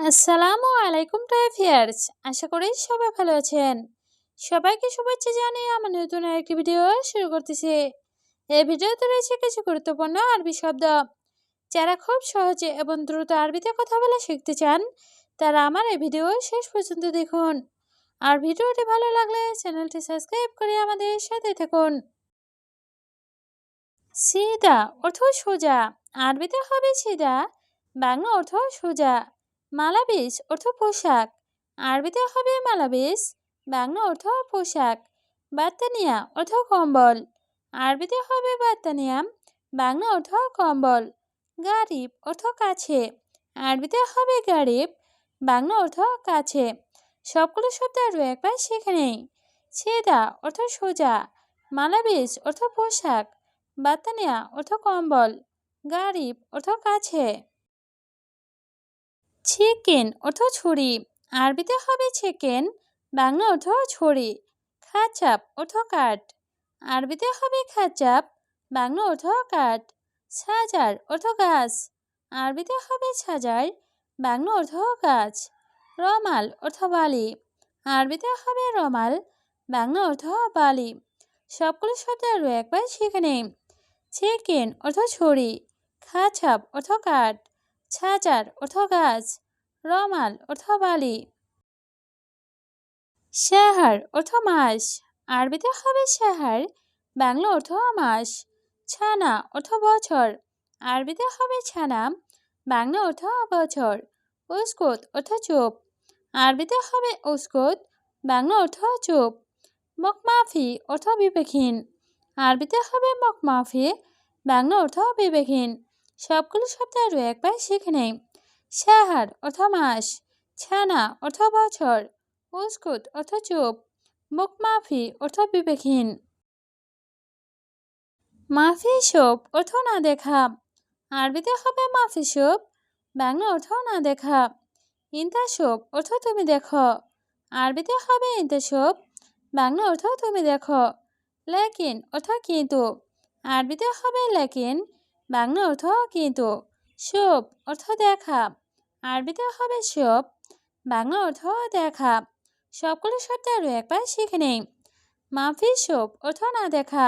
আসসালামু আলাইকুম ভিউয়ার্স, আশা করি সবাই ভালো আছেন। সবাইকে শুভেচ্ছা জানিয়ে আমার নতুন আরেকটি ভিডিও শুরু করতেছি। এই ভিডিওতে রয়েছে কিছু গুরুত্বপূর্ণ আরবি শব্দ। যারা খুব সহজে এবং দ্রুত আরবিতে কথা বলা শিখতে চান, তারা আমার এই ভিডিও শেষ পর্যন্ত দেখুন। আর ভিডিওটি ভালো লাগলে চ্যানেলটি সাবস্ক্রাইব করে আমাদের সাথে থাকুন। সিদা অর্থ সোজা, আরবিতে হবে সিদা, বাংলা অর্থ সোজা। মালাবিস অর্থ পোশাক, আরবিতে হবে মালাবিস, বাংলা অর্থ পোশাক। বাত্তানিয়া অর্থ কম্বল, আরবিতে হবে বাত্তানিয়া, বাংলা অর্থ কম্বল। গারিব অর্থ কাছে, আরবিতে হবে গারিব, বাংলা অর্থ কাছে। সবগুলো শব্দ আরও একবার শিখে নেই। ছেদা অর্থ সোজা, মালাবিস অর্থ পোশাক, বাতানিয়া অর্থ কম্বল, গারিব অর্থ কাছে। চিকেন অর্থ ছুরি, আরবিতে হবে চিকেন, বাংলা অর্থ ছুরি। খাচাপ অর্থ কাঠ, আরবিতে হবে খাচাপ, বাংলা অর্থ কাঠ। সাজার অর্থ গাছ, আরবিতে হবে সাজার, বাংলা অর্থ গাছ। রমাল অর্থ বালি, আরবিতে হবে রমাল, বাংলা অর্থ বালি। সবগুলো শব্দ আরও একবার শিখে নেই। চিকেন অর্থ ছুরি, খাচাপ অর্থ কাঠ, ছাজার অর্থ গাছ, রমাল অর্থ বালি। শাহার অর্থ মাস, আরবিতে হবে শাহার, বাংলা অর্থ মাস। ছানা অর্থ বছর, আরবিতে হবে ছানা, বাংলা অর্থ বছর। উস্কুত অর্থ চুপ, আরবিতে হবে উস্কুত, বাংলা অর্থ চুপ। মকমাফি অর্থ বিবেকহীন, আরবিতে হবে মকমাফি, বাংলা অর্থ বিবেকহীন। সবগুলো শব্দ আরও একবার শিখে নেই। শাহার অর্থ মাস, ছানা অর্থ বছর, উস্কুত অর্থ চুপ, মকমাফি অর্থ বিবেকহীন। মাফি সুপ অর্থ না দেখা, আরবিতে হবে মাফি সুপ, বাংলা অর্থ না দেখা। ইন্তা সুপ অর্থ তুমি দেখো, আরবিতে হবে ইন্তা সুপ, বাংলা অর্থ তুমি দেখো। লেকিন অর্থ কিন্তু, আরবিতে হবে লেকিন, বাংলা অর্থ কিন্তু। সুপ অর্থ দেখা, আরবিতে হবে সুপ, বাংলা অর্থ দেখা। সবগুলো শব্দ আরও একবার শিখে নেই। মাফি সুপ অর্থ না দেখা,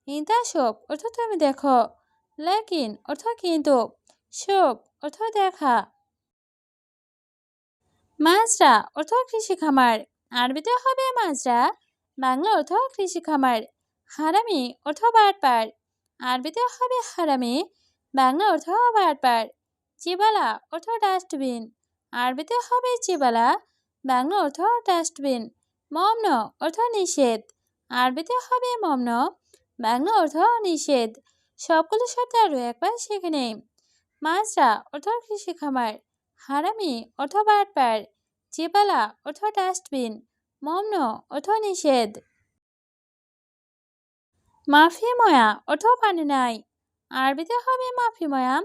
ইন্তা সুপ অর্থ তুমি দেখো, লেকিন অর্থ কিন্তু, সুপ অর্থ দেখা। মাজরা অর্থ কৃষি খামার, আরবিতে হবে মাজরা, বাংলা অর্থ কৃষি খামার। হারামি অর্থ বাটপার, আরবিতে হবে হারামি, বাংলা অর্থ বাটপার। চিবালা অর্থ ডাস্টবিন, আরবিতে হবে চিবালা, বাংলা অর্থ ডাস্টবিন। মমন অর্থ নিষেধ, আরবিতে হবে মমন, বাংলা অর্থ নিষেধ। সবগুলো শব্দ আরও একবার শিখে নেই। মাজরা অর্থ কৃষি খামার, হারামি অর্থ বাটপার, চিবালা অর্থ ডাস্টবিন, মমন অর্থ নিষেধ। মাফি ময়া অর্থ পানি নাই, আরবিতে হবে মাফি ময়া,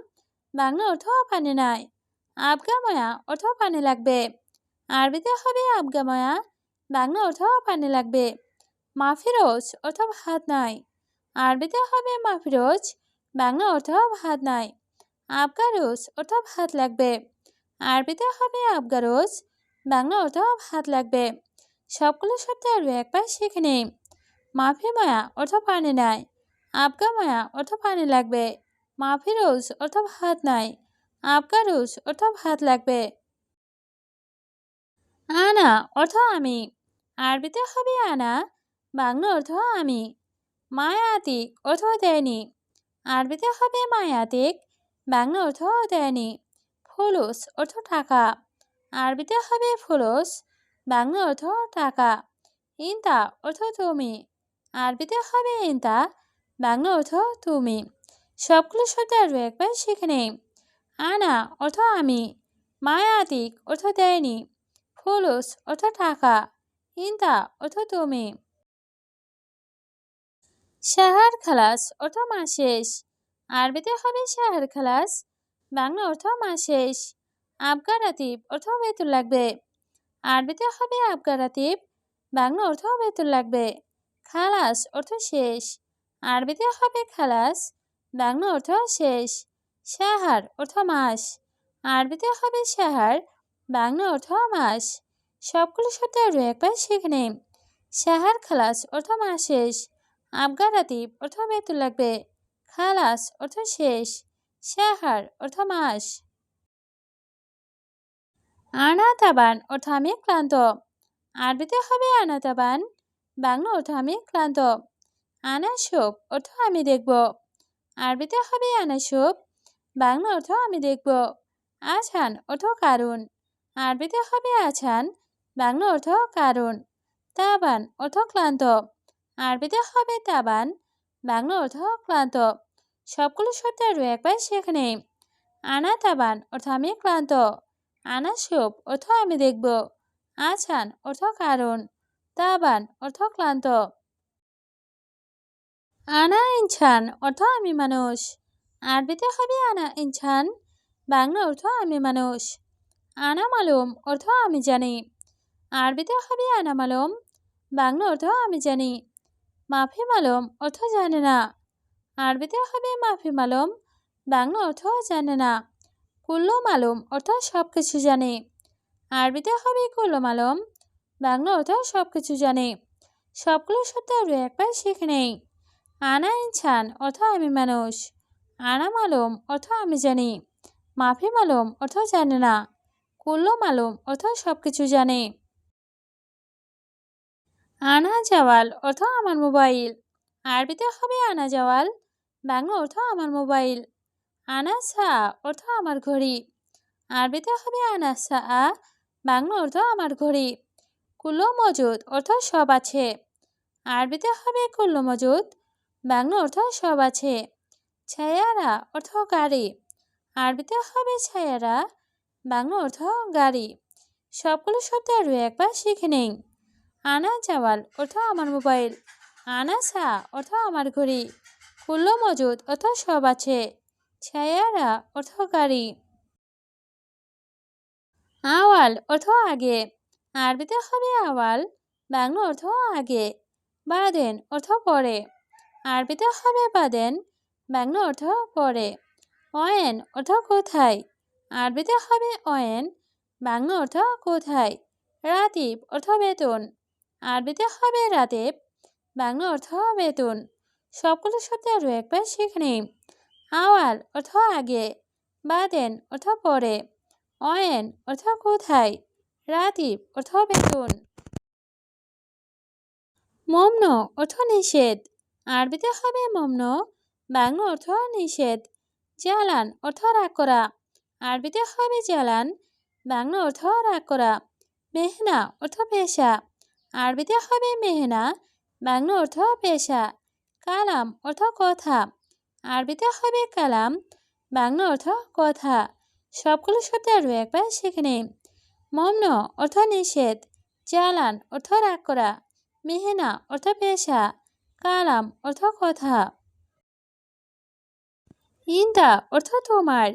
বাংলা অর্থ পানি নাই। আবগা ময়া অর্থ পানি লাগবে, আরবিতে হবে আবগা ময়া, বাংলা অর্থ পানি লাগবে। মাফিরোজ অর্থ ভাত নাই, আরবিতে হবে মাফিরোজ, বাংলা অর্থ ভাত নাই। আবগারোজ অর্থ ভাত লাগবে, আরবিতে হবে আবগারোজ, বাংলা অর্থ ভাত লাগবে। সবগুলো শব্দ আরও একবার শিখে নেই। মাফি ময়া অর্থ পানি নাই, আবগা ময়া অর্থ পানি লাগবে, মাফিরোজ অর্থ ভাত নাই, আবগারোজ অর্থ ভাত লাগবে। আনা অর্থ আমি, আরবিতে হবে আনা, বাংলা অর্থ আমি। মায়াতিক অর্থ দেয়নি, আরবিতে হবে মায়াতিক, বাংলা অর্থ দেয়নি। ফুলুস অর্থ টাকা, আরবিতে হবে ফুলুস, বাংলা অর্থ টাকা। ইন্তা অর্থ তুমি, আরবিতে হবে ইন্তা, বাংলা অর্থ তুমি। সবগুলো শব্দ আরও একবার শিখে নেই। আনা অর্থ আমি, মায়াতিক অর্থ দেয়নি, ফুলুস অর্থ টাকা, ইন্তা অর্থ তুমি। শাহার খালাস অর্থ মাস শেষ, আরবিতে হবে শাহার খালাস, বাংলা অর্থ মাস শেষ। আবগা রাতিব অর্থ বেতন লাগবে, আরবিতে হবে আবগা রাতিব, বাংলা অর্থ বেতন লাগবে। খালাস অর্থ শেষ, আরবিতে হবে খালাস, বাংলা অর্থ শেষ। শাহার অর্থ মাস, আরবিতে হবে শাহার, বাংলা অর্থ মাস। সবগুলো শব্দ আরও একবার শিখে নিন। শাহার খালাস অর্থ মাস শেষ। আবগা রাতিব অর্থ বেতন লাগবে। খালাস অর্থ শেষ। শাহার অর্থ মাস। আনা তাবান অর্থ আমি ক্লান্ত। আরবিতে হবে আনা তাবান, বাংলা অর্থ আমি ক্লান্ত। আনা শুভ অর্থ আমি দেখব। আরবিতে হবে আনা শুভ, বাংলা অর্থ আমি দেখব। আছান অর্থ কারণ। আরবিতে হবে আছান, বাংলা অর্থ কারণ। তাবান অর্থ ক্লান্ত। আরবিতে হবে তাবান, বাংলা অর্থ ক্লান্ত। সবগুলো শব্দ আরও একবার শিখে নিই। আনা তাবান অর্থ আমি ক্লান্ত। আনা শুভ অর্থ আমি দেখব। আছান অর্থ কারণ। তাবান অর্থ ক্লান্ত। আনা ইনসান অর্থ আমি মানুষ। আরবিতে হবে আনা ইনসান, বাংলা অর্থ আমি মানুষ। আনা মালুম অর্থ আমি জানি। আরবিতে হবে আনা মালুম, বাংলা অর্থ আমি জানি। মাফি মালুম অর্থ জানে না। আরবিতে হবে মাফি মালুম, বাংলা অর্থ জানে না। কুল্লু মালুম অর্থ সব কিছু জানে। আরবিতে হবে কুল্লু মালুম, বাংলা অর্থ সব কিছু জানে। সবগুলো শব্দ আরও একবার শিখে নেই। আনা ইনসান অর্থ আমি মানুষ। আনা মালুম অর্থ আমি জানি। মাফি মালুম অর্থ জানে না। কুল্লু মালুম অর্থ সব কিছু জানে। আনা জাওয়াল অর্থ আমার মোবাইল। আরবিতে হবে আনা জাওয়াল, বাংলা অর্থ আমার মোবাইল। আনা সা অর্থ আমার ঘড়ি। আরবিতে হবে আনা সা, বাংলা অর্থ আমার ঘড়ি। কুল্লু মজুদ অর্থ সব আছে। আরবিতে হবে কুল্লু মজুদ, বাংলা অর্থ সব আছে। ছায়ারা অর্থ গাড়ি। আরবিতে হবে ছায়ারা, বাংলা অর্থ গাড়ি। সবগুলো শব্দ আরও একবার শিখে নেই। আনা জাওয়াল অর্থ আমার মোবাইল। আনা সা অর্থ আমার ঘড়ি। কুল্লু মজুদ অর্থ সব আছে। ছায়ারা অর্থ গাড়ি। আওয়াল অর্থ আগে। আরবিতে হবে আওয়াল, বাংলা অর্থ আগে। বাদেন অর্থ পরে। আরবিতে হবে বাদেন, বাংলা অর্থ পরে। অয়েন অর্থ কোথায়। আরবিতে হবে অয়েন, বাংলা অর্থ কোথায়। রাতিব অর্থ বেতন। আরবিতে হবে রাতেব, বাংলা অর্থ বেতন। সবগুলো শব্দ আরও একবার শিখে নিই। আওয়াল অর্থ আগে, বাদেন অর্থ পরে, অয়েন অর্থ কোথায়, রাতিব অর্থ বেতন। মমন অর্থ নিষেধ। আরবিতে হবে মমন, বাংলা অর্থ নিষেধ। জ্বালান অর্থ রাগ করা। আরবিতে হবে জ্বালান, বাংলা অর্থ রাগ করা। মেহনা অর্থ পেশা। আরবিতে হবে মেহনা, বাংলা অর্থ পেশা। কালাম অর্থ কথা। আরবিতে হবে কালাম, বাংলা অর্থ কথা। সবগুলো শব্দ আরও একবার শিখে নিন। মমন অর্থ নিষেধ। জ্বালান অর্থ রাগ করা। মেহনা অর্থ পেশা। কালাম অর্থ কথা। ইনতা অর্থ তোমার।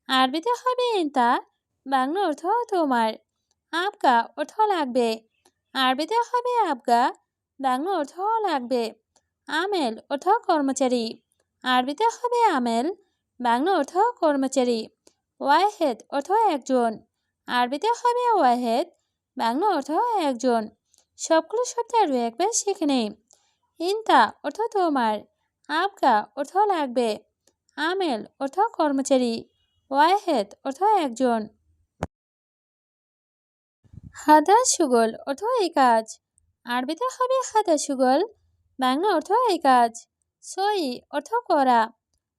আরবিতে হবে ইনতা, বাংলা অর্থ তোমার। আবগা অর্থ লাগবে। আরবিতে হবে আবগা, বাংলা অর্থ লাগবে। আমেল অর্থ কর্মচারী। আরবিতে হবে আমেল, বাংলা অর্থ কর্মচারী। ওয়াহেদ অর্থ একজন। আরবিতে হবে ওয়াহেদ, বাংলা অর্থ একজন। সবগুলো শব্দ আরও একবার শিখে নেই। ইনতা অর্থ তোমার। আবগা অর্থ লাগবে। আমেল অর্থ কর্মচারী। ওয়াহেদ অর্থ একজন। হাদা সুগল অর্থ এই কাজ। আরবিতে হবে হাদা সুগল, বাংলা অর্থ এই কাজ। সই অর্থ করা।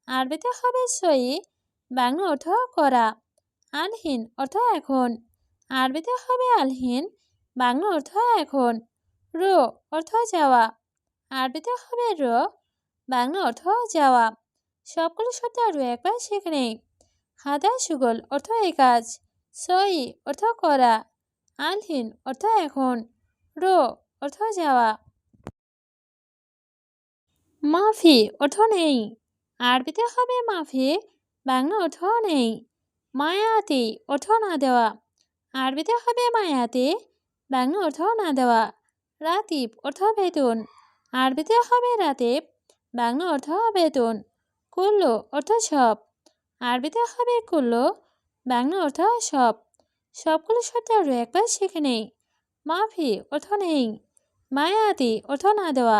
আরবিতে হবে সই, বাংলা অর্থ করা। আলহিন অর্থ এখন। আরবিতে হবে আলহিন, বাংলা অর্থ এখন। রো অর্থ যাওয়া। আরবিতে হবে রো, বাংলা অর্থ যাওয়া। সবগুলো শব্দ আরও একবার শিখে নেই। হাদা সুগল অর্থ এই কাজ। সই অর্থ করা। আলহিন অর্থ এখন। রো অর্থ যাওয়া। মাফি অর্থ নেই। আরবিতে হবে মাফি, বাংলা অর্থ নেই। মায়াতি অর্থ না দেওয়া। আরবিতে হবে মায়াতি, বাংলা অর্থ না দেওয়া। রাতিব অর্থ বেতন। আরবিতে হবে রাতিব, বাংলা অর্থ বেতন। কুল্লু অর্থ সব। আরবিতে হবে কুল্লু, বাংলা অর্থ সব। সবগুলো শব্দ আরও একবার শিখে নেই। মাফি অর্থ নেই, মায়াতি অর্থ না দেওয়া,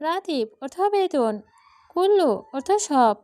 রাতিব অর্থ বেতন, কুল্লু অর্থ সব,